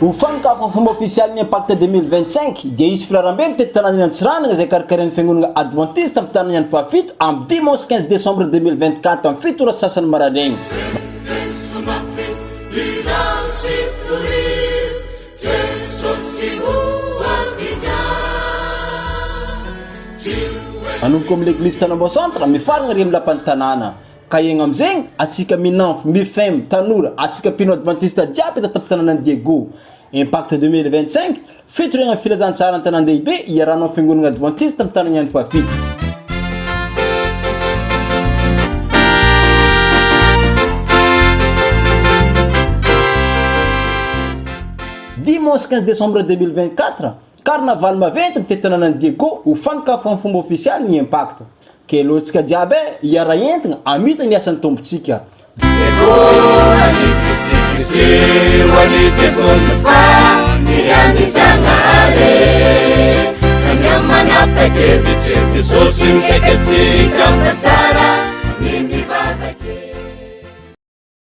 Ho fankafo fomba officiel ny Impact 2025 dia izy filarambe mitety tanàna Antsiranana izay karakaran'ny fiangonana Adventiste amin'ny tanàna ny fahafito amin'ny dimanche 15 décembre 2024 amin'ny fito ora sasany maraindraigny. Manomboka amin'ny l'église Tanambao centre mifaragna ary amin'ny lapan'ny tanàna. Ka igny amizegny atsika minanfo mifem tanora atsika pino adventiste jiaby eto tanànan'i Diego. Impact 2025 fitoriagna filazantsara an-tanan-dehibe iarahanao amin'ny fiangonana Adventiste amin'ny tanàna ny fahafito. Dimanche 15 décembre 2024 carnaval maventy mitety tanànan'i Diego ho fankafo amin'ny fomba officiel ny Impact. Ke loantsika jiaby iara entigna amita ny asan'ny tombotsika. Samia manapaka vitry Jesosy mikaiky atsika fa tsara.